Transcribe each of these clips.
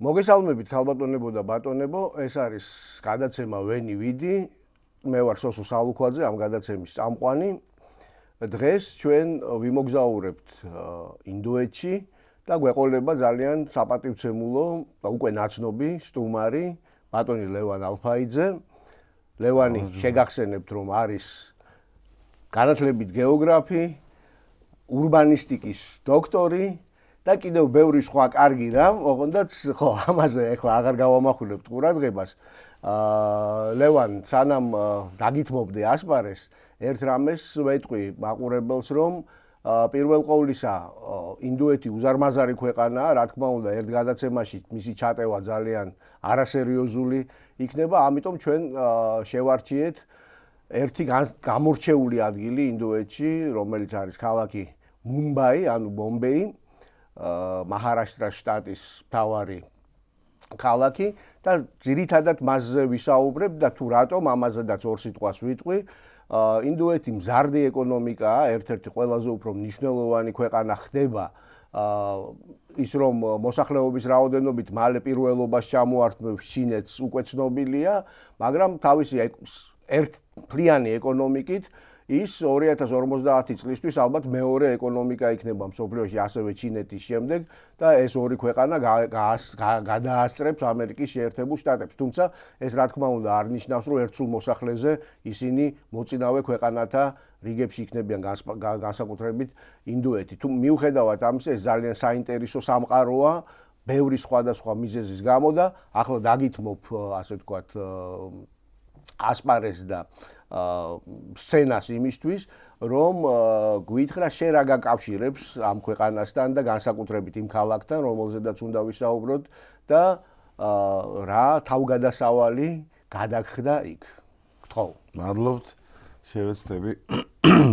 მოგესალმებით ქალბატონებო და ბატონებო, ეს არის გადაცემა ვენი ვიდი. მე ვარ სოსო სალუქვაძე, ამ გადაცემის წამყვანი. დღეს ჩვენ ვიმოგზაურებთ ინდოეთში და გვეყოლება ძალიან საპატივცემულო და უკვე ნაცნობი სტუმარი, ბატონი ლევან ალფაიძე. ლევანი შეგახსენებთ, რომ არის განათლებით გეოგრაფი, ურბანისტიკის დოქტორი და კიდევ ბევრი სხვა კარგი რამ, ოღონდაც ხო, ამაზე ახლა აღარ გავამახვილებთ ყურადღებას. ლევან, სანამ დაგითმობდე ასპარეს, ერთ რამეს ვეტყვი მაყურებელს, რომ პირველ ყოვლისა ინდოეთი უზარმაზარი ქვეყანაა, რა თქმა უნდა, ერთ გადაცემაში მისი ჩატევა ძალიან არასერიოზული იქნება, ამიტომ ჩვენ შევარჩიეთ ერთი გამორჩეული ადგილი ინდოეთში, რომელიც არის ქალაქი მუმბაი, ანუ ბომბეი. მაჰარაშტრას შტატის მთავარი ქალაქი და ძირითადად მასზე ვისაუბრებ და თუ რატომ ამაზედაც ორ სიტყვას ვიტყვი. ინდოეთი მზარდი ეკონომიკაა, ერთ-ერთი ყველაზე უფრო მნიშვნელოვანი ქვეყანა ხდება ის რომ მოსახლეობის რაოდენობით მალე პირველობას ჩამოართმევს ჩინეთს უკვე ცნობილია, მაგრამ თავისი ერთფლიანი ეკონომიკით ის 2050 წლისთვის ალბათ მეორე ეკონომიკა იქნება მსოფლიოში ასევე ჩინეთის შემდეგ და ეს ორი ქვეყანა გადაასწრებს ამერიკის შეერთებულ შტატებს. თუმცა ეს რა თქმა უნდა არ ნიშნავს, რომ ერთ სულ მოსახლეზე ისინი მოწინავე ქვეყანათა რიგებში იქნებიან განსაკუთრებით ინდოეთი. თუ მიუხედავად ამისა, ეს ძალიან საინტერესო სამყაროა, ბევრი სხვადასხვა მიზეზის გამო და ახლა დაგითმობ, ასე ვთქვათ, ასპარეს და სცენას იმისთვის, რომ გვითხრა შენ რა გაკავშირებს ამ ქვეყანასთან და განსაკუთრებით იმ ქალაქთან, რომელზედაც უნდა ვისაუბროთ და რა თავგადასავალი გადაგხდა იქ. გთხოვ. მადლობთ. შევეცდები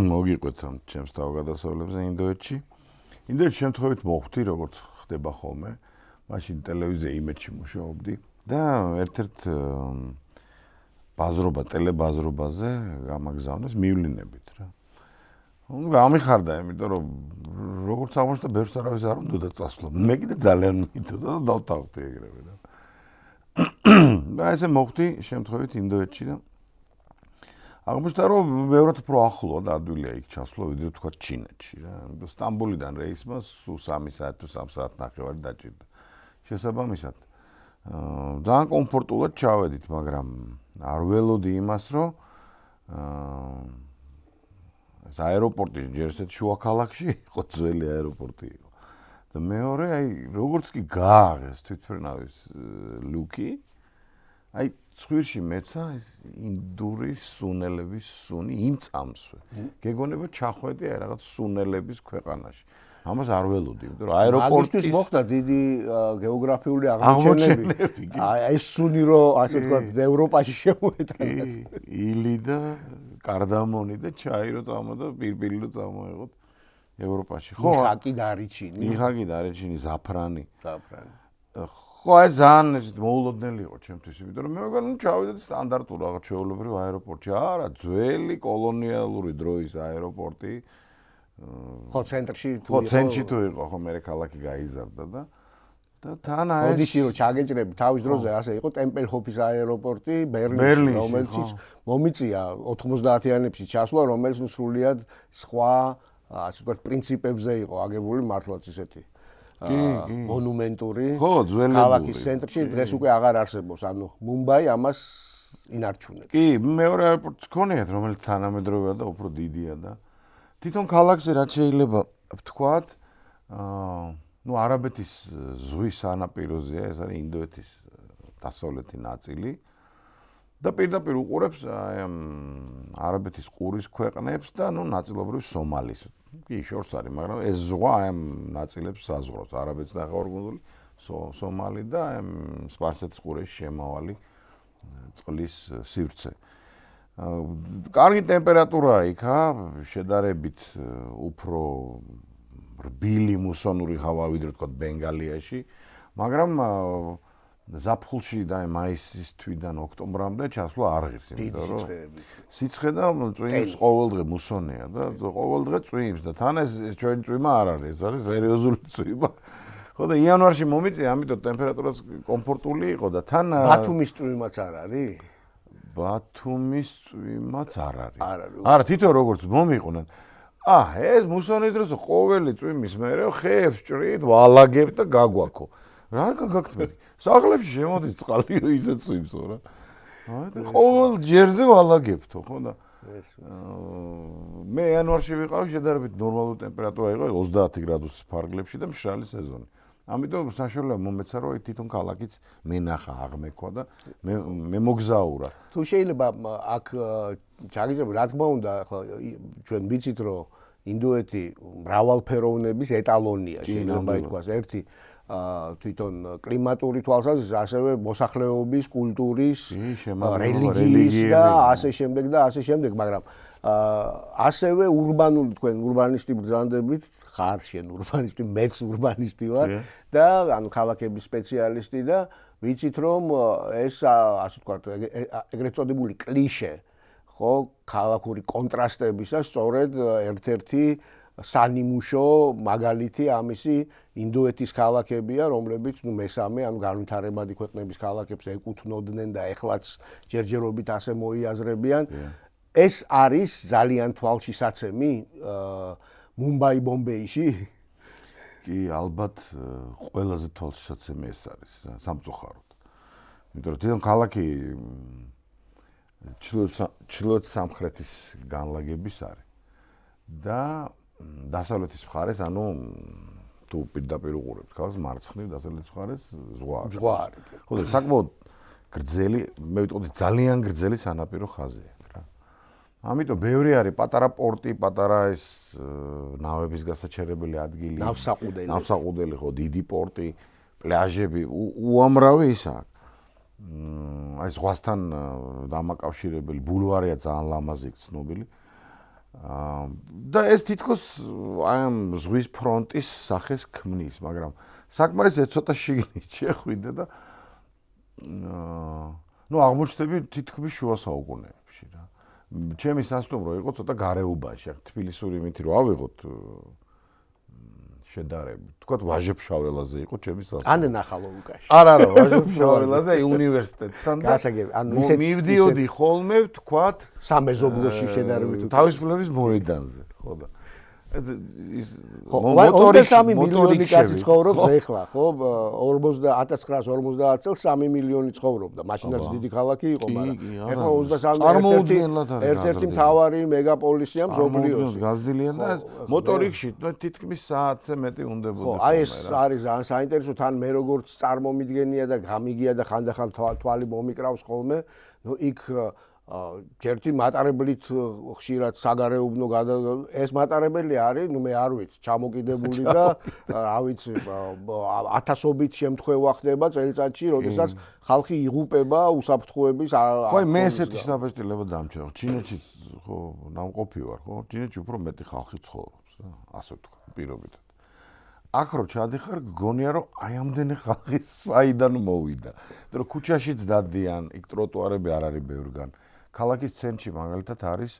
მოგიყვეთ ამ ჩემს თავგადასავლებზე ინდოეთში. ინდოეთში შემთხვევით მოხვდი, როგორც ხდება ხოლმე. მაშინ ტელევიზია იმედში მუშაობდი და ერთ-ერთ ბაზრობა, ტელებაზრობაზე გამაგზავნეს მივლინებით რა. გამიხარდა, იმიტომ რომ როგორც აღმოჩნდა, ბევრს არავის არ უნდა წასვლა. მე კიდე ძალიან მინდოდა და დავთანხმდი ეგრევე და. და ესე მოხვდი შემთხვევით ინდოეთში და აღმოჩნდა, რომ ბევრად უფრო ახლოა და ადვილია იქ ჩასვლა, ვიდრე თქვა ჩინეთში რა. სტამბოლიდან რეისმა სულ 3 საათი თუ 3 საათნახევარი დაჭირდა. შესაბამისად, ძალიან კომფორტულად ჩავედით, მაგრამ არ ველოდი იმას, რომ ეს აეროპორტი ჯერ ესეთ შუა ქალაქში იყო, ძველი აეროპორტი იყო. და მეორე, აი, როგორც კი გააღეს თვითმფრინავის ლუკი, აი, ცხვირში მეცა ეს ინდურის სუნელების სუნი იმ წამსვე. გეგონება ჩახვედი აი რაღაც სუნელების ქვეყანაში. ამას არ ველოდი, იმიტომ რომ აეროპორტის მოხდა დიდი გეოგრაფიული აღმოჩენები. ეს სუნი რო ასე ვთქვათ ევროპაში შემოეტანა. ილი და კარდამონი და ჩაი რო წამოდა, პირბილი რო წამოეღოთ ევროპაში. ხო, მიხაკი და არიჩინი. მიხაკი და არიჩინი, ზაფრანი. ზაფრანი. ხო, ეს ძალიან მოულოდნელი იყო ჩემთვის, იმიტომ რომ მე მეგონა ჩავიდეთ სტანდარტულ რაღაც ჩვეულებრივ აეროპორტში. არა, ძველი კოლონიალური დროის აეროპორტი. ხო, ცენტრში თუ იყო. ხო, ცენტრში თუ იყო, ხო, მე ქალაქი გაიზარდა და თან აი ოდიში რო ჩაგეჭრები თავის დროზე ასე იყო ტემპელჰოფის აეროპორტი ბერლინში, რომელშიც მომიწია 90-იანებში ჩასვლა, რომელიც სრულიად სხვა, ასე ვთქვათ, პრინციპებზე იყო აგებული მართლაც ისეთი. მონუმენტური ქალაქის ცენტრში დღეს უკვე აღარ არსებობს, ანუ მუმბაი ამას ინარჩუნებს. კი, მეორე აეროპორტიც ქონიათ, რომელიც თანამედროვეა და უფრო დიდია და თვითონ ქალაქზე რაც შეიძლება ვთქვათ, ну არაბეთის ზღვის სანაპიროზეა, ეს არის ინდოეთის დასავლეთი ნაწილი და პირდაპირ უყურებს აი ამ არაბეთის ყურის ქვეყნებს და ну ნაწილობრივ სომალის. კი, შორს არის, მაგრამ ეს ზღვა აი ამ ნაწილებს საზღვრავს, არაბეთის ნახევარკუნძული, სომალი და აი ამ სპარსეთის ყურეში შემავალი წყლის სივრცე. კარგი ტემპერატურაა იქა, შედარებით უფრო რბილი მუსონური ჰავა ვიდრე თქვა ბენგალიაში, მაგრამ ზაფხულში და მაისის თვიდან ოქტომბრამდე ჩასვლა არ ღირს, იმიტომ რომ სიცხე და წვიმს ყოველდღე მუსონია და ყოველდღე წვიმს და თან ეს ჩვენი წვიმა არ არის, ეს არის სერიოზული წვიმა. ხო და იანვარში მომიწია, ამიტომ ტემპერატურაც კომფორტული იყო და თან ბათუმის წვიმაც არ არის? ბათუმის წვიმაც არ არის. არ არის. არა, თვითონ როგორც მომიყვნენ. ეს მუსონის დროს ყოველი წვიმის მერე ხეებს ჭრით, ვალაგებ და გაგვაქო. რა გაგაქმნით? სახლებში შემოდის წყალიო ისე წვიმსო რა. ყოველ ჯერზე ვალაგებთო, ხო და მე იანვარში ვიყავ, შედარებით ნორმალური ტემპერატურა იყო 30 გრადუსის ფარგლებში და მშრალი სეზონი. ამიტომ საშუალება მომეცა რომ თვითონ ქალაქიც მენახა აღმექვა და მე მოგზაურა. თუ შეიძლება აქ ჩაგიჭრება, რა თქმა უნდა, ახლა ჩვენ ვიცით რომ ინდოეთი მრავალფეროვნების ეტალონია, შეიძლება ითქვას, ერთი თვითონ კლიმატური თვალსაზრისით, ასევე მოსახლეობის, კულტურის, რელიგიის და ასე შემდეგ, მაგრამ ასევე ურბანული თქვენ ურბანისტი ბრძანდებით ხარ შენ ურბანისტი, მეც ურბანისტი ვარ და ანუ ქალაქების სპეციალისტი და ვიცით რომ ეს ასე ვთქვათ ეგრეთ წოდებული კლიშე ხო ქალაქური კონტრასტებისა სწორედ ერთ-ერთი სანიმუშო მაგალითი ამისი ინდოეთის ქალაქებია, რომლებიც მესამე ანუ განვითარებადი ქვეყნების ქალაქებს ეკუთვნოდნენ და ეხლაც ჯერჯერობით ასე მოიაზრებიან. ეს არის ძალიან თვალშისაცემი მუმბაი ბომბეიში? კი, ალბათ ყველაზე თვალშისაცემი ეს არის სამწუხაროდ. იმიტომ რომ თვითონ ქალაქი ჩრდილოეთ სამხრეთის განლაგების არის და დასავლეთის მხარეს, ანუ თუ პირდაპირ უყურებთ ქალაქს, მარცხნივ დასავლეთის მხარეს ზღვა არის. ზღვა არის. ხო და საკმაოდ გრძელი, მე ვიტყოდი ძალიან გრძელი სანაპირო ხაზია. ამიტომ ბევრი არის პატარა პორტი, პატარა ეს ნავების გასაჩერებელი ადგილი, ნავსაყუდელი ხო, დიდი პორტი, პლაჟები, უამრავი ის აქვს. აი ზღვასთან დამაკავშირებელი ბულვარია ძალიან ლამაზი, ცნობილი. და ეს თითქოს აი ამ ზღვის ფრონტის სახეს ქმნის, მაგრამ საკმარისად ცოტა შიგნით შეხვიდე და აღმოჩნდები თითქმის შუა საუკუნეებში რა. ჩემი სასტუმრო იყო ცოტა გარეუბანში, თბილისური მითი რომ ავიღოთ შედარებით. თქვათ ვაჟებშაველაზე იყო ჩემი სასტუმრო. ან ნახალოვკაში. არა, ვაჟებშაველაზე უნივერსიტეტთან და გასაგები, ანუ ისე მივდიოდი ხოლმე თქვათ სამეზობლოში შედარებით თავისუფლების მოედანზე, ხო და ხო, 23 მილიონი კაცი ცხოვრობს ეხლა, ხო? 1950 წელს 3 მილიონი ცხოვრობდა. მაშინაც დიდი ქალაქი იყო, მაგრამ ეხლა 23 ერთ-ერთი მთავარი მეგაპოლისია მსოფლიოში. გაზრდილია და მოტორიქში თითქმის საათზე მეტი უნდებოდა. ხო, აი ეს არის ძალიან საინტერესო, თან მე როგორც წარმომიდგენია და გამიგია და ხანდახან თვალი მომიკრავს ხოლმე, ნუ იქ ჯერთი მატარებლით ხშირად საგარეუბნო ეს მატარებელი არის, ნუ მე არ ვიცი, ჩამოკიდებული და რა ვიცი, ათასობით შემთხვევა ხდება წელიწადში, როდესაც ხალხი იღუპება უსაფრთხოების ხო, მე ესეთი შთაბეჭდილება დამჭერა. ჩინეთში ხო, ნამყოფი ვარ, ხო? ჩინეთში უფრო მეტი ხალხი ცხოვრობს, ასე ვთქვა, პირობითად. აქ რო ჩადიხარ, გგონია რომ აი ამდენი ხალხი საიდან მოვიდა. იმიტომ რომ ქუჩაშიც დადიან, იქ ტროტუარები არ არის ბევრგან. ქალაქის ცენტრში მაგალითად არის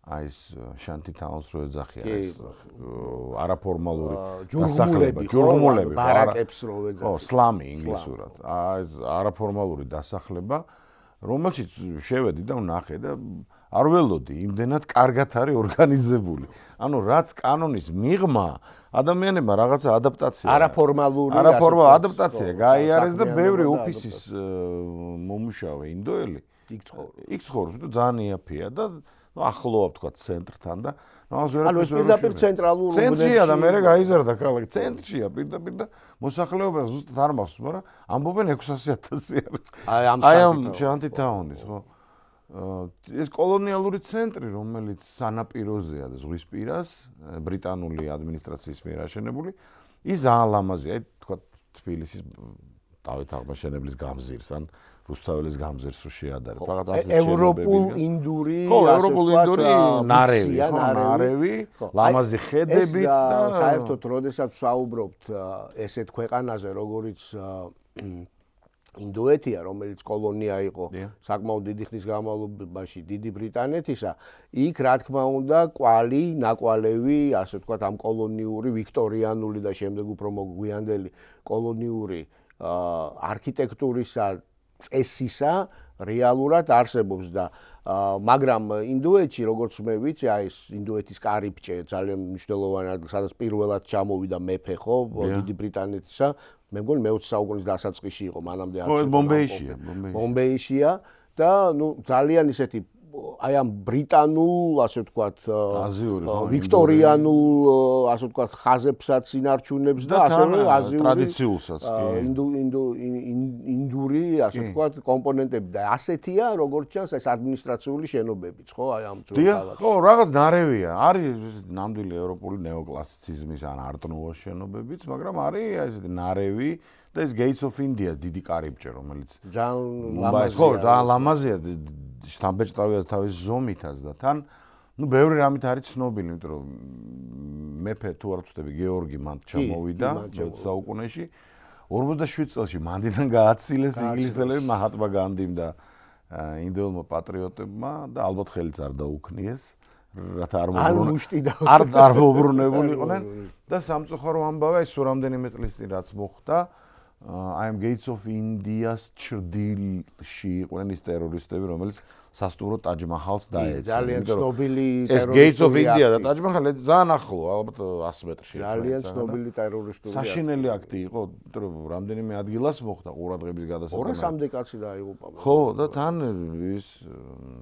აი ეს შანტი თაუნს რო ეძახიან ეს არაფორმალური დასახლება, ჯურღუმულები, ბარაკებს რო ეძახიან. ხო, სლამი ინგლისურად. აი არაფორმალური დასახლება, რომელშიც შევედი და ვნახე და არ ველოდი, იმდენად კარგად არის ორგანიზებული. ანუ რაც კანონის მიღმა, ადამიანებმა რაღაცა ადაპტაცია. არაფორმალური ადაპტაცია გაიარეს და ბევრი ოფისის მომუშავე ინდოელი იქ ცხოვრობს, თუ ძალიან იაფია და ახლოა თქვა ცენტრთან და ანუ ეს პირდაპირ ცენტრალურ ცენტრია და მე გაიზარდა ქალაქი ცენტრშია პირდაპირ და მოსახლეობა ზუსტად არ მახსოვს, მაგრამ ამბობენ 600,000 არის. აი ამ შანტი თაუნის, ხო? ეს კოლონიალური ცენტრი, რომელიც სანაპიროზეა და ზღვის პირას, ბრიტანული ადმინისტრაციის მიერ აშენებული, ის ძალიან ლამაზია, აი თქვა თბილისის დავით აღმაშენებლის გამზირს ან რუსთაველის გამზირს რო შეადარებ. რაღაც ასე ევროპულ ინდური, ხო, ევროპულ ინდური ნარევი, ნარევი, ლამაზი ხედებით და საერთოდ როდესაც საუბრობთ ესეთ ქვეყანაზე, როგორიც ინდოეთია, რომელიც კოლონია იყო საკმაოდ დიდი ხნის განმავლობაში დიდი ბრიტანეთისა, იქ რა თქმა უნდა კვალი, ნაკვალევი, ასე ვთქვათ, ამ კოლონიური, ვიქტორიანული და შემდეგ უფრო მოგვიანდელი კოლონიური არქიტექტურისა წესისა რეალურად არსებობს და მაგრამ ინდოეთში, როგორც მე ვიცი, აი ეს ინდოეთის კარიბჭე ძალიან მნიშვნელოვანი ადგილი, სადაც პირველად ჩამოვიდა მეფე, ხო, დიდი ბრიტანეთისა, მე მგონი მე-20 საუკუნის დასაწყისში იყო, მანამდე არ ბომბეიშია. ბომბეიშია და ნუ ძალიან ისეთი აი ამ ბრიტანულ, ასე ვთქვათ, ვიქტორიანულ, ასე ვთქვათ, ხაზებსაც ინარჩუნებს და ასევე აზიური ტრადიციულსაც კი. ინდური, ასე ვთქვათ, კომპონენტები და ასეთია, როგორც ჩანს, ეს ადმინისტრაციული შენობებიც, ხო, აი ამ ძველ ქალაქში. ხო, რაღაც ნარევია. არის ნამდვილი ევროპული ნეოკლასიციზმის ან არტ-ნუვოს შენობებიც, მაგრამ არის აი ესეთი ნარევი და ეს Gates of India დიდი კარიბჭე, რომელიც ძალიან ლამაზია, შთამბეჭდავია თავის ზომითაც და თან ნუ ბევრი რამით არის ცნობილი, იმიტომ რომ მეფე თუ არ ვწდები გეორგი მან ჩამოვიდა 20 საუკუნეში 47 წელს მანდიდან გააცილეს ინგლისელები მაჰატმა განდიმ და ინდოელმა პატრიოტებმა და ალბათ ხელიც არ დაუქნიეს რათა არ მოუბრუნებულიყვნენ და სამწუხარო ამბავია ის რამდენიმე წლის წინ რაც მოხდა I am Gates of India's ჭრდილში იყვნენ ის ტერორისტები, რომელიც სასტუმრო ტაჯ მაჰალს დაეცა. ძალიან ცნობილი ტერორისტული Gates of India და ტაჯ მაჰალი ძალიან ახლო, ალბათ 100 მეტრში. ძალიან ცნობილი ტერორისტული საშინელი აქტი იყო, იმიტომ რომ რამდენიმე ადგილას მოხდა ყურადღების გადასატანა. 200-მდე კაცი დაიღუპა. ხო, და თან ის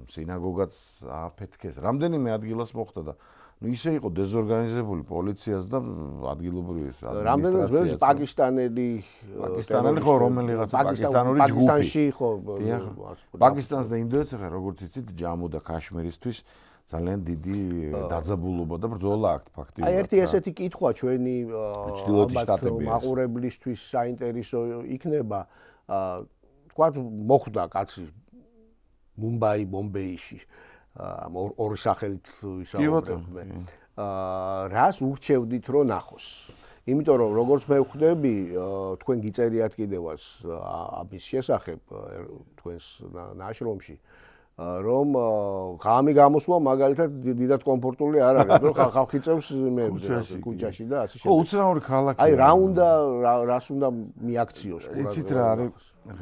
სინაგოგაც ააფეთქეს. რამდენიმე ადგილას მოხდა და ну ისე იყო დეზორგანიზებული პოლიციას და ადგილობრივი ადმინისტრაციაც. პაკისტანელი ხო რომელიღაცა პაკისტანური ჯგუფი. პაკისტანში ხო. პაკისტანს და ინდოეთს ახლა როგორც იცით ჯამუ და ქაშმირისთვის ძალიან დიდი დაძაბულობა და ბრძოლა აქვს ფაქტიურად. აი ერთი ესეთი კითხვა ჩვენი მაყურებლისთვის საინტერესო იქნება. თქვათ მოხდა კაცი მუმბაი, ბომბეიში. ორი სახელით ვისაუბრებთ. რას ურჩევდით რომ ნახოს? იმიტომ რომ როგორც მე ვხვდები, თქვენ გიწერიათ კიდევაც ამის შესახებ თქვენს ნაშრომში, რომ ღამე გამოსვლა მაგალითად დიდად კომფორტული არ არის, რომ ხალხი წევს კუჩაში და ასე შემდეგ. ხო, უცნაური ქალაქია. აი რას უნდა მიაქციოს ყურადღება. იცით რა არის?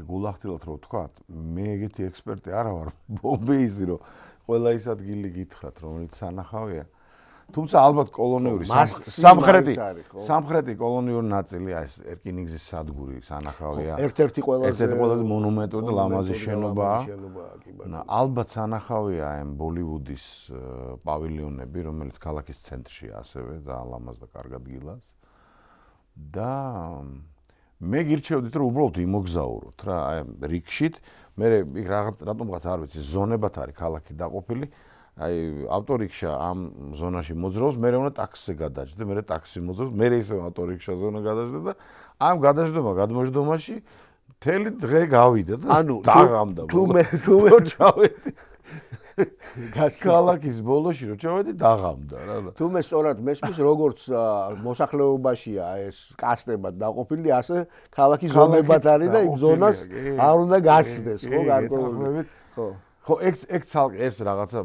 გულახდილად რომ ვთქვათ, მე ეგეთი ექსპერტი არა ვარ ბომბეიზე რომ ყველა ის ადგილი გითხრათ, რომელიც სანახავია. თუმცა ალბათ კოლონიური სამხრეთი კოლონიური ნაწილი, აი ეს ერკინიგზის სადგური სანახავია. ერთ-ერთი ყველაზე მონუმენტური და ლამაზი შენობაა. ალბათ სანახავია ამ ბოლივუდის პავილიონები, რომელიც ქალაქის ცენტრშია ასევე და ლამაზ და კარგ ადგილას. და მე გირჩევდით რომ უბრალოდ იმოგზაუროთ რა, აი რიქშით მე იქ რატომღაც არ ვიცი ზონებად არის ქალაქი დაყოფილი აი ავტორიქშა ამ ზონაში მოძრაობს მე უნდა ტაქსზე გადაჯდე მე ტაქსი მოძრაობს მე ისე ავტორიქშა ზონა გადაჯდე და ამ გადმოჯდომაში მთელი დღე გავიდა და დაღამდა თუ მე ჩავედი ქალაქის ბოლოში რომ ჩავედი დაღამდა რა და თუ მე სწორად მესმის როგორც მოსახლეობაშია ეს კასტებად დაყოფილი ასე ქალაქის ზონებად არის და იმ ზონას არ უნდა გასცდეს ხო გარკვეული ხო ეგ ცალკე ეს რაღაცა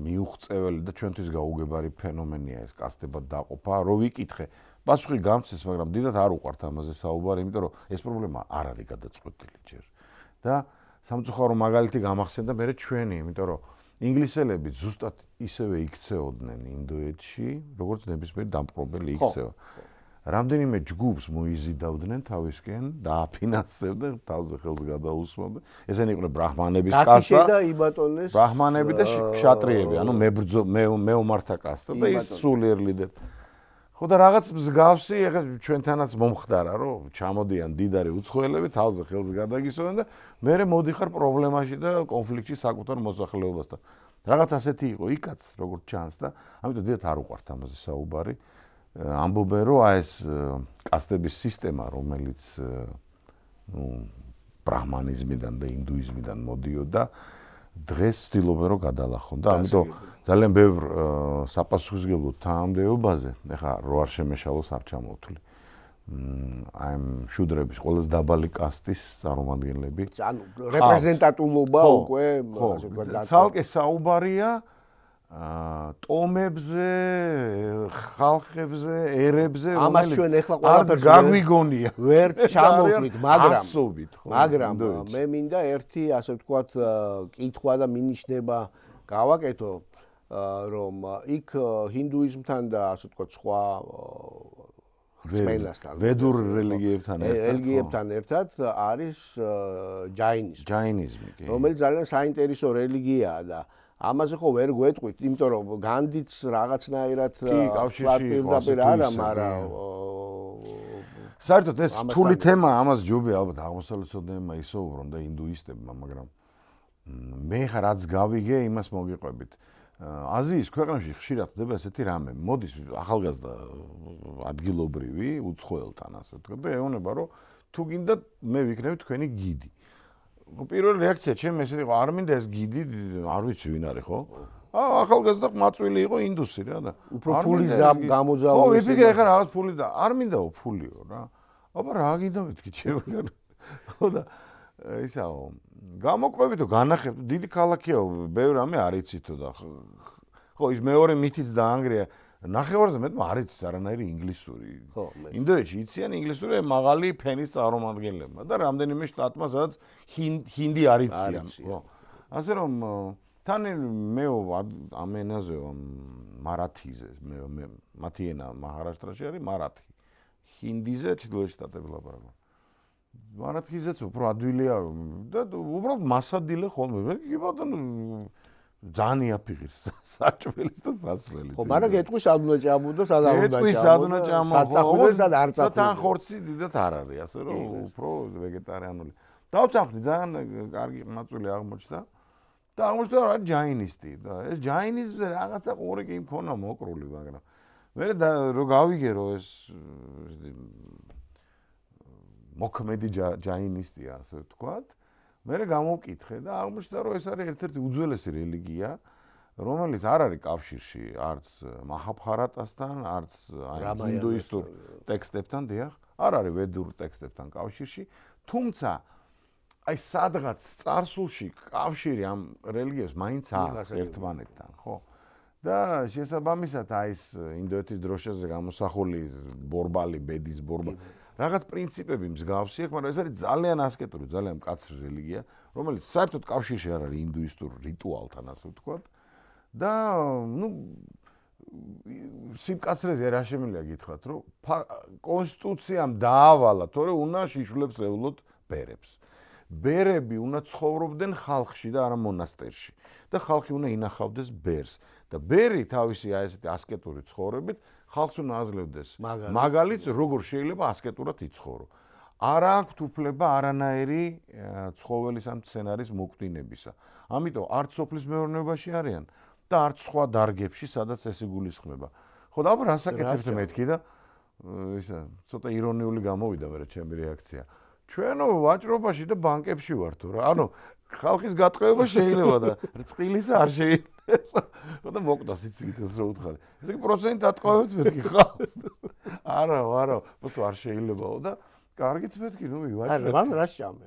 მიუღწეველი და ჩვენთვის გაუგებარი ფენომენია ეს კასტებად დაყოფა რო ვიკითხე პასუხი გამწეს მაგრამ დიდად არ უყვართ ამაზე საუბარი იმიტომ რომ ეს პრობლემა არ არის გადაწყვეტილი ჯერ და სამწუხარო მაგალითი გამახსენდა მე ჩვენი იმიტომ რომ ინგლისელები ზუსტად ისევე იქცეოდნენ ინდოეთში, როგორც ნებისმიერი დამპყრობელი იქცევა. რამდენიმე ჯგუფს მოიზიდავდნენ თავისკენ, დააფინანსებდნენ, თავზე ხელს გადაუსვამდნენ. ესენი იყვნენ ბრაჰმანების კასტა და იბატონეს ბრაჰმანები და ქშატრიები, ანუ მეომართა კასტა და ის სულიერ ლიდერი. ხო და რაღაც მსგავსი ეხლა ჩვენთანაც მომხდარა რომ ჩამოდიან დიდარი უცხოელები თავზე ხელს გადაგისვენ და მე მოდიხარ პრობლემაში და კონფლიქტში საკუთარ მოსახლეობასთან. რაღაც ასეთი იყო იქაც როგორც ჩანს და ამიტომ დიდად არ უყვართ ამაზე საუბარი. ამბობენ რომ აი ეს კასტების სისტემა რომელიც ბრაჰმანიზმიდან და ინდუიზმიდან მოდიოდა დღეს ცდილობენ რომ გადალახონ და ამიტომ ძალიან ბევრ საპასუხისმგებლო თანამდებობაზე ეხლა რო არ შემეშალოს არ ჩამოვთვლი აი ამ შუდრების ყველაზე დაბალი კასტის წარმომადგენლები. ანუ რეპრეზენტატულობა უკვე ასე ვთქვათ ცალკე საუბარია ტომებზე, ხალხებზე, ერებზე, ამას ჩვენ ახლა ყველაფერს გაგვიგონია. ვერ ჩამოვიდით, მაგრამ მაგრამ მე მინდა ერთი ასე ვთქვათ კითხვა და მინიშნება გავაკეთო, რომ იქ ჰინდუიზმთან და ასე ვთქვათ სხვა რწმენასთან, ვედურ რელიგიებთან ერთად არის ჯაინიზმი, რომელიც ძალიან საინტერესო რელიგიაა და ამაზე ხო ვერ გვეტყვით, იმიტომ რომ განდიც რაღაცნაირად პირდაპირ არა, მაგრამ საერთოდ ეს რთული თემა, ამას ჯობია ალბათ აღმოსავლეთმცოდნეებმა ისაუბრონ და ინდუისტებმა, მაგრამ მე ხარ რაც გავიგე, იმას მოგიყვებით. აზიის ქვეყნებში ხშირად ხდება ესეთი რამე. მოდის ახალგაზრდა ადგილობრივი უცხოელთან ასე ვთქვათ და ეუბნება რომ თუ გინდა მე ვიქნები თქვენი გიდი. პირველი რეაქცია ჩემი ესეთი იყო, არ მინდა ეს გიდი, არ ვიცი ვინ არის ხო? ახალგაზრდა მაწვილი იყო ინდუსი რა და უფრო ფულის გამოძალვა. ხო, ვიფიქრე ხა რაღაც ფული და არ მინდაო ფულიო რა. აბა რა გინდა მეთქი ჩემგან. ხო და ისაო გამოყვებით განახებთ დიდი ქალაქია ბევრ რამე არ იცითო და ხო ის მეორე მითიც დაანგრია ნახევარზე მეტმა არ იცის არანაირი ინგლისური ინდოეთში იციან ინგლისური მაღალი ფენის წარმომადგენლებმა და რამდენიმე შტატმა სადაც ჰინდი არ იციან ხო ასე რომ თან მე ამ ენაზე მარათიზე მე მათი ენა მაჰარაშტრაში არის მარათი ჰინდიზე ჩრდილოეთ შტატებში ლაპარაკობენ მარათიზეც უფრო ადვილია და უბრალოდ მასადილე ხოლმე კი ბატონო ძალიან იაფიღირს საჭმელის და სასმელის ხო მაგრამ გეტყვის სად უნდა ჭამო და სად არ უნდა ჭამო სად უნდა ჭამო საწახული და სად არ წახული თან ხორცი დიდად არ არის ასე რომ უფრო ვეგეტარიანული დავწამხდი ძალიან კარგი მაწვილი აღმოჩნდა და აღმოჩნდა რომ არის ჯაინისტი და ეს ჯაინიზმზე რაღაცა ყური კი მქონა მოკრული მაგრამ მე რო გავიგე რომ ეს მოქმედი ჯაინისტია ასე ვთქვათ. მე გამოვკითხე და აღმოჩნდა რომ ეს არის ერთ-ერთი უძველესი რელიგია, რომელიც არ არის კავშირში არც მაჰაბჰარატასთან, არც ჰინდუისტურ ტექსტებთან, დიახ, არ არის ვედურ ტექსტებთან კავშირში, თუმცა აი სადღაც წარსულში კავშირი ამ რელიგიებს მაინც აქვს ერთმანეთთან, ხო? და შესაბამისად აი ეს ინდოეთის დროშაზე გამოსახული ბორბალი, ბედის ბორბალი რაღაც პრინციპები მსგავსი აქვს, მაგრამ ეს არის ძალიან ასკეტური, ძალიან მკაცრი რელიგია, რომელიც საერთოდ კავშირში არ არის ინდუისტურ რიტუალთან, ასე ვთქვათ. და ნუ სიმკაცრეზე რა შემიძლია გითხრათ, რომ კონსტიტუციამ დაავალა, თორე უნდა შიშვლებს ევლოთ ბერებს. ბერები უნდა ცხოვრობდნენ ხალხში და არა მონასტერში და ხალხი უნდა ინახავდეს ბერს და ბერი თავისი აი ესეთი ასკეტური ცხოვრებით ხალხს უნდა აძლევდეს მაგალითს როგორ შეიძლება ასკეტურად იცხოვრო. არ აქვთ უფლება არანაირი ცხოველის ან მცენარის მოკვდინებისა. ამიტომ არც სოფლის მეურნეობაში არიან და არც სხვა დარგებში, სადაც ეს იგულისხმება. ხო და აბა რას აკეთებთ მეთქი და ისა ცოტა ირონიული გამოვიდა მე ჩემი რეაქცია. ჩვენო ვაჭრობაში და ბანკებში ვართ რა. ანუ ხალხის გატყეობა შეიძლება და რწყილის არ შეიძლება. და მოკვდას იცით ეს რა უთხარი. ესე იგი პროცენტი დატყევებთ მეთქი ხალხს. არა, პოსტო არ შეიძლებაო და კარგით მეთქი, ნუ ვაჭრობ. არა, რა შეამე?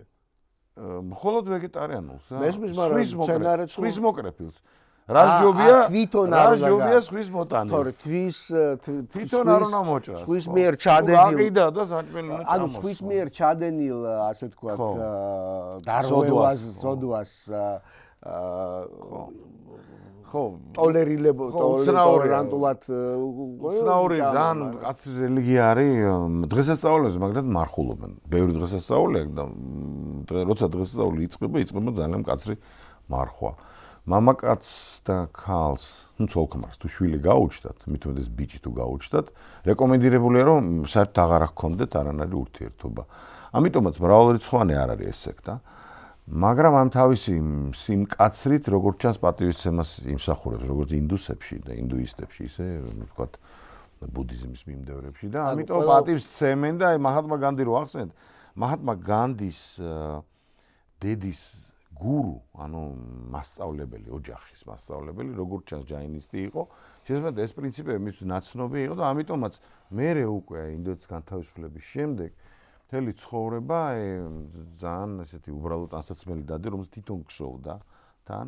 მხოლოდ ვეგეტარიანულს რა. მესმის მაგრამ მცენარეთს ხვის მოკრეფილს. რას ჯობია ხვის მოტანის. თორე თვითონ არ უნდა მოჭრას. ხვის მიერ ჩადენილ. გაყიდა და საჭმელი უნდა ანუ ხვის მიერ ჩადენილ, ასე ვთქვათ, დარღვევას, ზოდვას ხო, ტოლერანტულად უცნაური ძალიან კაცრი რელიგია არის დღესასწაულებზე, მაგრამ მარხულობენ. ბევრი დღესასწაულია და როცა დღესასწაული იწყება ძალიან კაცრი მარხვა. მამაკაცს და ქალს, ну ცოლ-ქმარს თუ შვილი გაუჩნდათ, მithumedes ბიჭი თუ გაუჩნდათ, რეკომენდირებულია რომ საერთოდ აღარ ჰქონდეთ არანაირი ურთიერთობა. ამიტომაც მრავალრიცხოვანი არ არის ეს სექტა. მაგრამ ამ თავისი სიმკაცრით, როგორც ჩანს, პატივისცემას იმსახურებს, როგორც ინდუსებში და ინდუისტებში, ისე ვთქვათ, ბუდიზმის მიმდევრებში და ამიტომ პატივისცემენ და აი მაჰატმა განდი რო ახსენეთ, მაჰატმა განდის დედის გურუ, ანუ მასწავლებელი, ოჯახის მასწავლებელი, როგორც ჩანს ჯაინისტი იყო, შესაძლოა ეს პრინციპები მის ნაცნობი იყო და ამიტომაც მერე უკვე ინდოეთის განთავისუფლების შემდეგ მთელი ცხოვრება ძალიან ესეთი უბრალო ტანსაცმელი დადი, რომელიც თვითონ გსოვდა თან.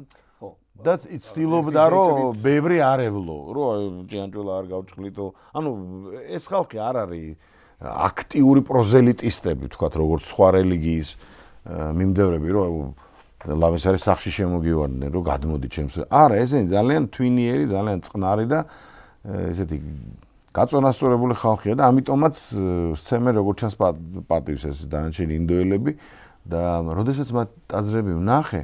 და იცდილობდა რომ ბევრი არევლო, რომ ჭიანჭველა არ გავჭყლიტო. ანუ ეს ხალხი არ არის აქტიური პროზელიტისტები, თქვათ, როგორც სხვა რელიგიის მიმდევრები, რომ ლამეს არის სახში შემოგივარდნენ, რომ გადმოდი ჩემს. არა, ესენი ძალიან თვინიერი, ძალიან წყნარი და ესეთი გაწონასწორებული ხალხია და ამიტომაც სცემენ როგორც ჩანს პატივს ეს დანარჩენი ინდოელები და როდესაც მათ ტაძრები ვნახე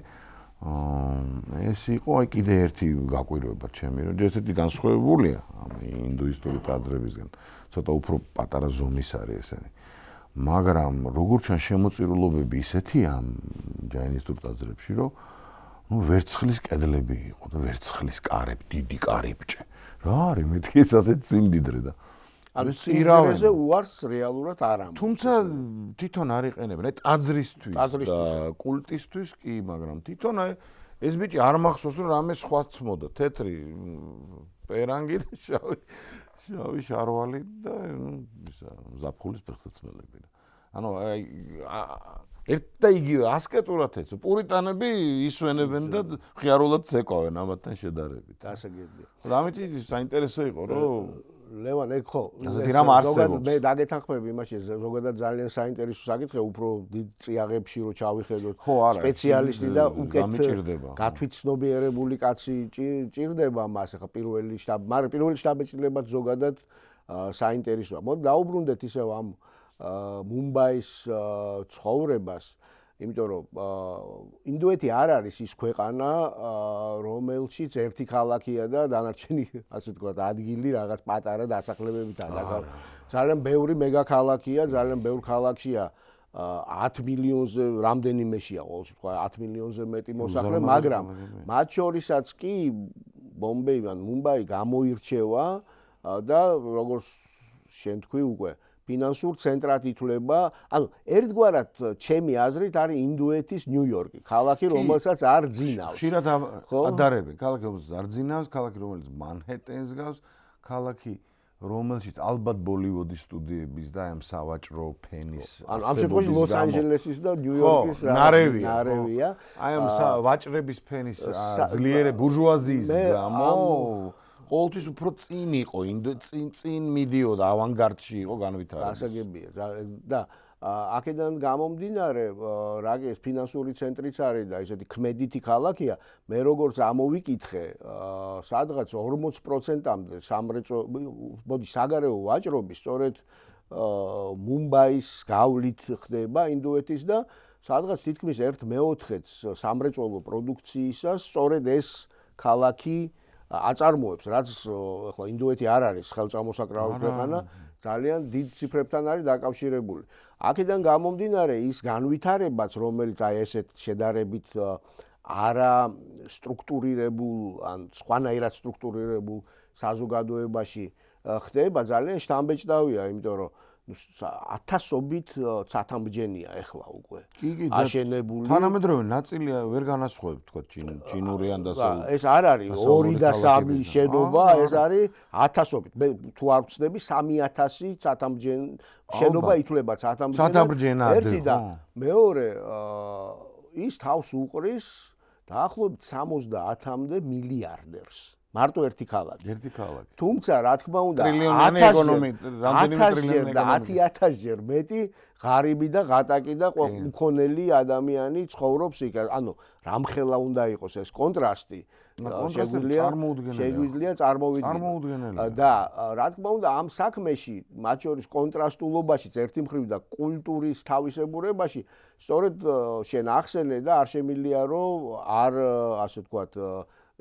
ეს იყო აი კიდე ერთი გაკვირვება ჩემი, რომ ესეთი განსხვავებულია ამ ინდუისტური ტაძრებისგან, ცოტა უფრო პატარა ზომის არის ესენი. მაგრამ როგორც ჩანს შემოწირულობები ისეთია ამ ჯაინისტურ ტაძრებში, რომ ვერცხლის კედლები იყო და ვერცხლის კარები, დიდი კარიბჭე. რა არის მეთქი ეს ასეთ სიმდიდრე და ანუ სიმდიდრეზე უარს რეალურად არ ამბობს. თუმცა თვითონ არ იყენებენ ტაძრისთვის და კულტისთვის კი, მაგრამ თვითონ ეს ბიჭი არ მახსოვს რომ რამე სხვა ცმოდა, თეთრი პერანგი და შავი შარვალი და ისა ზაფხულის ფეხსაცმელები. ანუ ერთ და იგივე ასკეტურად ეცო პურიტანები ისვენებენ და ხიარულად ცეკვავენ ამათთან შედარებით. დასაგებია. და ამით საინტერესო იყო რომ ლევან ეგ ხო ზოგადად მე დაგეთანხმები იმაში ზოგადად ძალიან საინტერესო საკითხია უფრო დიდ წიაღებში რომ ჩავიხედოთ სპეციალისტი და უკეთ გათვითცნობიერებული კაცი ჭირდება მას ახლა პირველი შტაბ-ბეჭდილებაც ზოგადად საინტერესოა. მოდი დაუბრუნდეთ ისევ ამ მუმბაის ცხოვრებას, იმიტომ რომ ინდოეთი არ არის ის ქვეყანა, რომელშიც ერთი ქალაქია და დანარჩენი, ასე ვთქვათ, ადგილი რაღაც პატარა დასახლებებითაა დაკავებული. ძალიან ბევრი მეგაქალაქია, ძალიან ბევრ ქალაქშია 10 მილიონზე რამდენიმეშია ყოველთვის თქვა 10 მილიონზე მეტი მოსახლე, მაგრამ მათ შორისაც კი ბომბეი ან მუმბაი გამოირჩევა და როგორც შენ თქვი უკვე ფინანსურ ცენტრად ითვლება, ანუ ერთგვარად ჩემი აზრით არის ინდოეთის ნიუ-იორკი, ქალაქი რომელსაც არ ძინავს. ხშირად ადარებენ, ქალაქი რომელსაც არ ძინავს, ქალაქი რომელიც მანჰეტენს გავს, ქალაქი რომელშიც ალბათ ბოლივუდის სტუდიების და ამ სავაჭრო ფენის ანუ ამ შემთხვევაში ლოს-ანჯელესის და ნიუ-იორკის ნარევია. აი ამ ვაჭრების ფენის ძლიერი ბურჟუაზიის გამო ყოველთვის უფრო წინ იყო, წინ მიდიოდა, ავანგარდში იყო განვითარება. დასაგებია და აქედან გამომდინარე, რა ეს ფინანსური ცენტრიც არის და ესეთი ქმედითი ქალაქია, მე როგორც ამოვიკითხე, სადღაც 40%-მდე საგარეო ვაჭრობის სწორედ მუმბაის გავლით ხდება ინდოეთის და სადღაც თითქმის 1/4-ს სამრეწველო პროდუქციისას სწორედ ეს ქალაქი აწარმოებს, რაც ახლა ინდოეთი არ არის ხელწამოსაკრავი ქვეყანა, ძალიან დიდ ციფრებთან არის დაკავშირებული. აქედან გამომდინარე ის განვითარებაც, რომელიც აი ესეთ შედარებით არა სტრუქტურირებულ ან სხვანაირად სტრუქტურირებულ საზოგადოებაში ხდება, ძალიან შთამბეჭდავია, იმიტომ რომ ათასობით ცათამბჯენია ეხლა უკვე აშენებული. თანამედროვე ნაწილია ვერ განასხვავებ თქვა ჩინური ან დასავლური. ეს არ არის 2 და 3 შენობა, ეს არის ათასობით. მე თუ არ ვცდები 3000 ცათამბჯენ შენობა ითვლება ცათამბჯენად. ერთი და მეორე ის თავს უყრის დაახლოებით 70-მდე მილიარდერს. მარტო ერთი ქალაქი. თუმცა რა თქმა უნდა 10,000-ჯერ მეტი ღარიბი და ღატაკი და მქონელი ადამიანი ცხოვრობს იქ. ანუ რამხელა უნდა იყოს ეს კონტრასტი. შეგვიძლია წარმოვიდგინოთ. და რა თქმა უნდა ამ საქმეში, მათ შორის კონტრასტულობაშიც ერთი მხრივ და კულტურის თავისებურებაში, სწორედ შენ ახსენე და არ შემიძლია რომ არ ასე ვთქვათ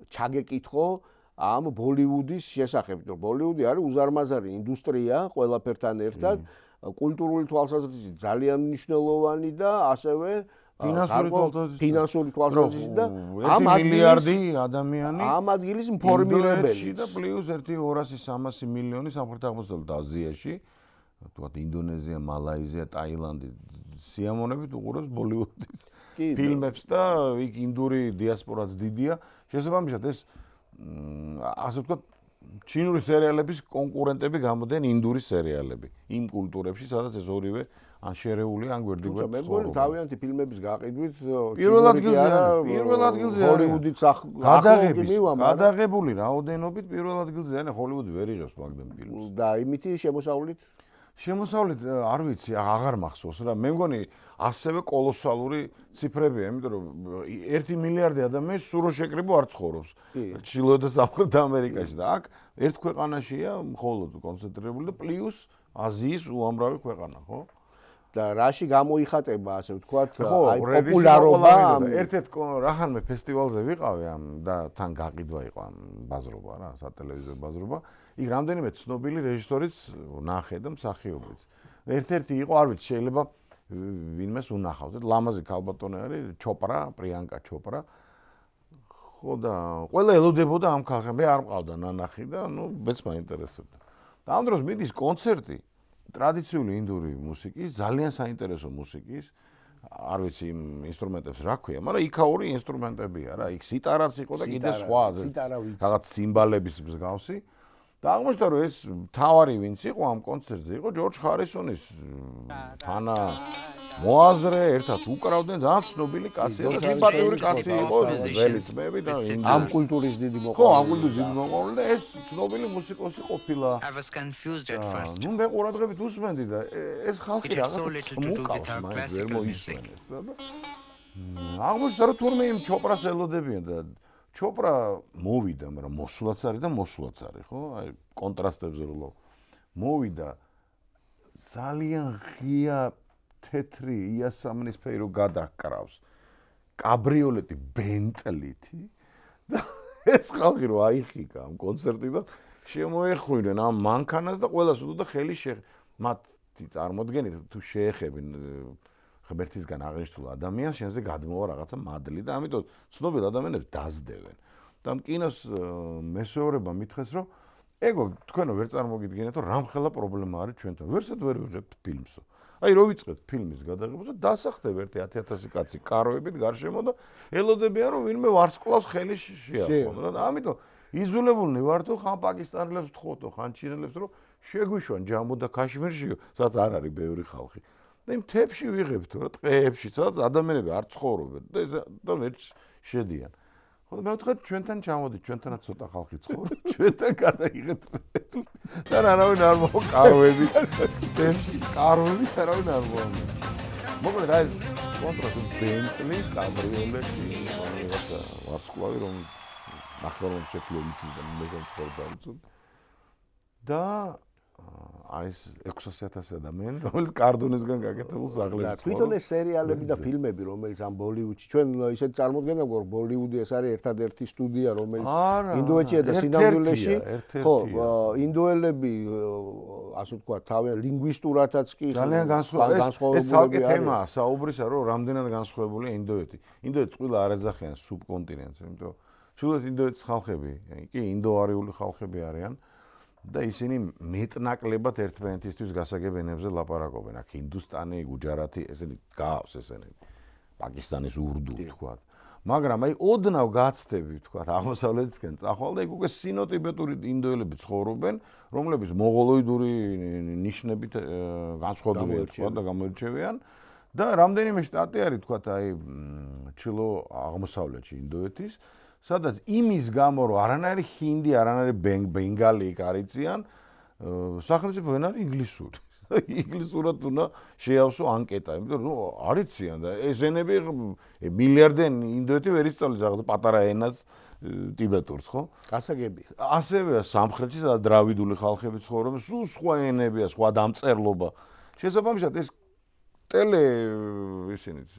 ჩაგეკითხო ამ ბოლივუდის შესახებ, რომ ბოლივუდი არის უზარმაზარი ინდუსტრია ყველაფერთან ერთად, კულტურული თვალსაზრისით ძალიან მნიშვნელოვანი და ასევე ფინანსური თვალსაზრისით და ამ მილიარდი ადამიანი ამ ადგილის მფორმირებელი და პლუს 1,200-300 მილიონი სამხრეთ აღმოსავლეთ აზიაში, თქვათ ინდონეზია, მალაიზია, ტაილანდი სიამონებით უყურებს ბოლივუდის კი, ფილმებს და იქ ინდური დიასპორაც დიდია. შესაბამისად ეს ასე ვთქვათ ჩინური სერიალების კონკურენტები გამოდიან ინდური სერიალები იმ კულტურებში, სადაც ეს ორივე ან შერეული, ან გვერდიგვერდ მე მგონი თავიანთი ფილმების გაყიდვით პირველ ადგილზე ჰოლივუდიც გადაღებული რაოდენობით პირველ ადგილზე არის, ჰოლივუდი ვერ იღებს მაგდენ ფილმს. და იმითი შემოსავლით არ ვიცი, აღარ მახსოვს რა. მე მგონი ასევე კოლოსალური ციფრებია, იმიტომ რომ 1 მილიარდი ადამიანი სულ რო შეკრიბო არ ცხოვრობს. ჩრდილოეთ და სამხრეთ ამერიკაში და აქ ერთ ქვეყანაშია მხოლოდ კონცენტრირებული და პლუს აზიის უამრავი ქვეყანა, ხო? და რაში გამოიხატება, ასე ვთქვათ, აი პოპულარობა ერთ-ერთ რახანმე ფესტივალზე ვიყავი და თან გაყიდვა იყო ამ ბაზრობა რა, სატელევიზიო ბაზრობა. იქ რამდენიმე ცნობილი რეჟისორიც ნახე და მსახიობიც. ერთ-ერთი იყო, არ ვიცი, შეიძლება ვინმეს უნახავთ. ლამაზი ქალბატონი არის, ჩოპრა, პრიანკა ჩოპრა. ხო და ყველა ელოდებოდა ამ ქალს. მე არ მყავდა ნანახი და მეც მაინტერესებდა. და ამ დროს მიდის კონცერტი ტრადიციული ინდური მუსიკის, ძალიან საინტერესო მუსიკის, არ ვიცი იმ ინსტრუმენტებს რა ქვია, მაგრამ იქაური ინსტრუმენტებია რა, იქ სიტარაც იყო და კიდე სხვა რაღაც სიმბალების მსგავსი. და აღმოჩნდა რომ ეს თავარი ვინც იყო ამ კონცერტზე იყო ჯორჯ ჰარისონის თანა მოაზრე, ერთად უკრავდნენ, ძალიან ცნობილი კაცი და სიმპათიური კაცი იყო, ძველი თმები და ამ კულტურის დიდი მოყვარული. ხო, ამ კულტურის დიდი მოყვარული და ეს ცნობილი მუსიკოსი ყოფილა. ნუ მე ყურადღებით უსმენდი და ეს ხალხი რაღაცა მუკავს, მაინც ვერ მოისმენეს და აღმოჩნდა რომ თურმე იმ ჩოპრას ელოდებიან და ჩოპრა მოვიდა, მაგრამ მოსულაც არის და მოსულაც არის, ხო? აი კონტრასტებზე რო მოვიდა ძალიან ღია თეთრი იასამნისფერო გადაკრავს კაბრიოლეტი ბენტლითი და ეს ხალხი რო აიხიკა ამ კონცერტიდან შემოეხმნენ ამ მანქანას და ყველას უდოდა ხელი მათი წარმოდგენით თუ შეეხებინ ღმერთისგან აღნიშნულ ადამიანს შენზე გადმოვა რაღაცა მადლი და ამიტომ ცნობილ ადამიანებს დაძდევენ და კინოს მესეურება მითხეს რომ ეგო თქვენო ვერ წარმოგიდგენთ რომ რამხელა პრობლემა არის ჩვენთან ვერსად ვერ ვიღებთ ფილმსო აი რო ვიწყებთ ფილმის გადაღებას და დასახდებ ერთი 10,000 კაცი კაროებით გარშემო და ელოდებიან რომ ვინმე ვარსკვლავს ხელი შეახონ და ამიტომ იზოლებულნი ვართ ხან პაკისტანელებს ვთხოვთო ხან ჩინელებს რომ შეგვიშვან ჯამუ და ქაშმირშიო სადაც არ არის ბევრი ხალხი და იმ თებში ვიღებთ რა ტყეებში სადაც ადამიანები არ ცხოვრობენ და ვერ შედიან ხო მე ვთქვი ჩვენთან ჩამოდით ჩვენთანაც ცოტა ხალხი ცხოვრობს ჩვენთან გადაიღეთ და არავინ არ მოყარვები თებში კარვები არავინ არ მოამბობს მოკლედ აი კონტრასტი ბენტლი კაბრიოლეტი რაღაცა ვარსკვლავი რომ ნახევარ შეფლო იცის და მე ცხოვრობ და აი ეს 600,000 ადამიანი რომელიც კარდონისგან გაკეთებულ სახლებში თვითონ ეს სერიალები და ფილმები რომელიც ამ ბოლივუდში ჩვენ ისეთ წარმოდგენა გვაქვს ბოლივუდი ეს არის ერთადერთი სტუდია რომელიც ინდოეთშია და სინამდვილეში ხო ინდოელები ასე ვთქვათ თავიანთ ლინგვისტურათაც კი ძალიან განსხვავებული ეს ცალკე თემაა საუბრისა რომ რამდენად განსხვავებულია ინდოეთი ინდოეთი ყველა არ ეძახიან სუბკონტინენტს იმიტომ სულ ინდოეთის ხალხები კი ინდოარიული ხალხები არიან და ისინი მეტნაკლებად ერთმანეთისთვის გასაგებ ენებზე ლაპარაკობენ. აქ ჰინდუსტანი, გუჯარათი, ესენი გავს ესენი. პაკისტანის ურდუ თქვათ. მაგრამ აი ოდნავ გაცდები თქვათ აღმოსავლეთისკენ წახვალ და იქ უკვე სინო-ტიბეტური ინდოელები ცხოვრობენ, რომლებიც მონღოლოიდური ნიშნებით განსხვავებულია თქვათ და გამოირჩევიან და რამდენიმე შტატი არის თქვათ აი ჩილო აღმოსავლეთში ინდოეთის სადაც იმის გამო რომ არანაირი ჰინდი, არანაირი ბენგალი იქ არიციან, სახელმწიფო ენა არის ინგლისური. ინგლისურად უნდა შეავსო ანკეტა, იმიტომ რომ არიციან და ეს ენები მილიარდენ ინდოეთი ვერ ისწავლის რაღაც პატარა ენას ტიბეტურს, ხო? გასაგებია. ასევე სამხრეთში სადაც დრავიდული ხალხები ცხოვრობენ, სულ სხვა ენებია, სხვა დამწერლობა. შესაბამისად ეს ისინიც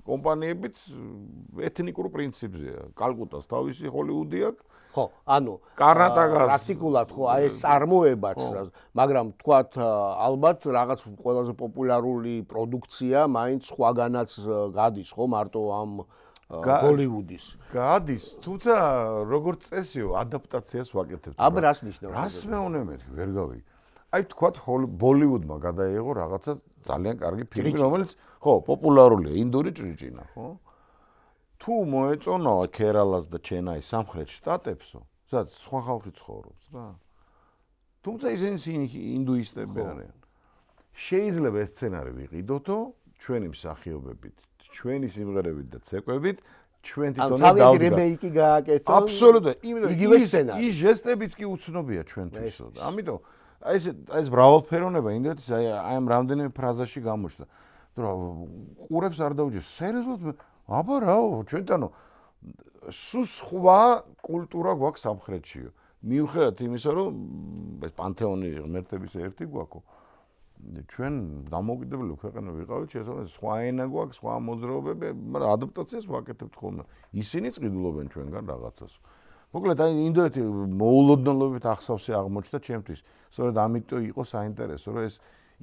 კომპანიებიც ეთნიკურ პრინციპზეა. კალკუტას თავისი ჰოლივუდი აქვს. ხო, ანუ კარნატაკას პრაქტიკულად ხო, აი ეს წარმოებაც, მაგრამ თქვათ ალბათ რაღაც ყველაზე პოპულარული პროდუქცია მაინც სხვაგანაც გადის, ხო, მარტო ამ ბოლივუდის. გადის, თუმცა როგორც წესიო ადაპტაციას ვაკეთებთ. აბა რას ნიშნავს? რას მეუნე მეთქი, ვერ გავიგე. აი თქვათ ბოლივუდმა გადაიღო რაღაცა ძალიან კარგი ფილმი, რომელიც ხო, პოპულარულია, ინდური ჭრიჭინა, ხო? თუ მოეწონა ქერალას და ჩენაის სამხრეთ შტატებსო, სადაც სხვა ხალხი ცხოვრობს რა. თუმცა ისინი ინდუისტები არიან. შეიძლება ეს სცენარი ვიყიდოთო ჩვენი მსახიობებით, ჩვენი სიმღერებით და ცეკვებით, ჩვენ თვითონ დავდგა. თავი რემეიკი გააკეთო. აბსოლუტურად, იმიტომ იგივე სცენარი. ის ჟესტებიც კი უცნობია ჩვენთვისო. ამიტომ აი ეს მრავალფეროვნება ინდოეთის აი ამ რამდენიმე ფრაზაში გამოჩნდა. ყურებს არ დაუჯერს. სერიოზულად აბა რაო, ჩვენთანო სულ სხვა კულტურა გვაქვს სამხრეთშიო. მიუხედავად იმისა, რომ ეს პანთეონი ღმერთების ერთი გვაქვს, ჩვენ დამოუკიდებელი ქვეყანა ვიყავით, შესაძლოა სხვა ენა გვაქვს, სხვა მოძრაობები, მაგრამ ადაპტაციას ვაკეთებთ ხოლმე. ისინიც ყიდულობენ ჩვენგან რაღაცას. მოკლედ აი ინდოეთი მოულოდნელობით ახსავსე აღმოჩნდა ჩემთვის. სწორედ ამიტომ იყო საინტერესო, რომ ეს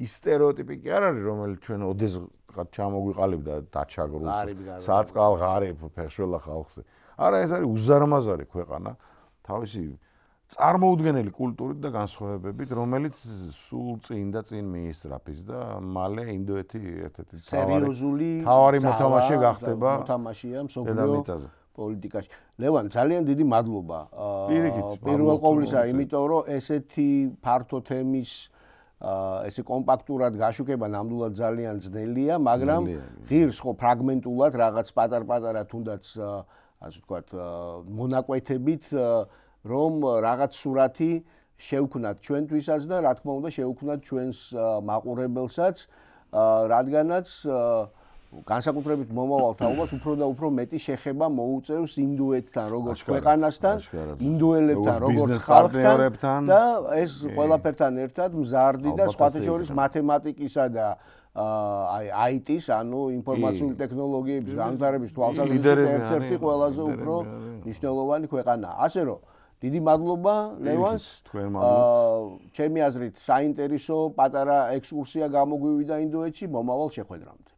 სტერეოტიპი კი არ არის, რომელიც ჩვენ ოდეს ჩამოგვიყალიბდა დაჩაგრულ საწყალღარებ ფეხშველა ხალხზე. არა, ეს არის უზარმაზარი ქვეყანა თავისი წარმოუდგენელი კულტურით და განსხვავებებით, რომელიც სულ წინ და წინ მიისწრაფის და მალე ინდოეთი ერთ-ერთი თავარი მოთამაშე გახდება მოთამაშეა მსოფლიო პოლიტიკაში. ლევან, ძალიან დიდი მადლობა. პირველ ყოვლისა, იმიტომ რომ ესეთი ფართო თემის ესე კომპაქტურად გაშუქება ნამდვილად ძალიან ძნელია, მაგრამ ღირს ხო ფრაგმენტულად რაღაც პატარ-პატარა თუნდაც ასე ვთქვათ მონაკვეთებით რომ რაღაც სურათი შევქნათ ჩვენთვისაც და რა თქმა უნდა შევქნათ ჩვენს მაყურებელსაც, რადგანაც განსაკუთრებით მომავალ თაობას უფრო და უფრო მეტი შეხება მოუწევს ინდუეთთან როგორც ქვეყანასთან, ინდუელებთან როგორც ხალხთან და ეს ყველაფერთან ერთად მზარდი და სხვათა შორის მათემატიკისა და აი IT-ს, ანუ ინფორმაციული ტექნოლოგიების განვითარების თვალსაზრისით ერთ-ერთი ყველაზე უფრო მნიშვნელოვანი ქვეყანაა. ასე რომ დიდი მადლობა ლევანს. ჩემი აზრით საინტერესო პატარა ექსკურსია გამოგვივიდა ინდოეთში, მომავალ შეხვედრამდე.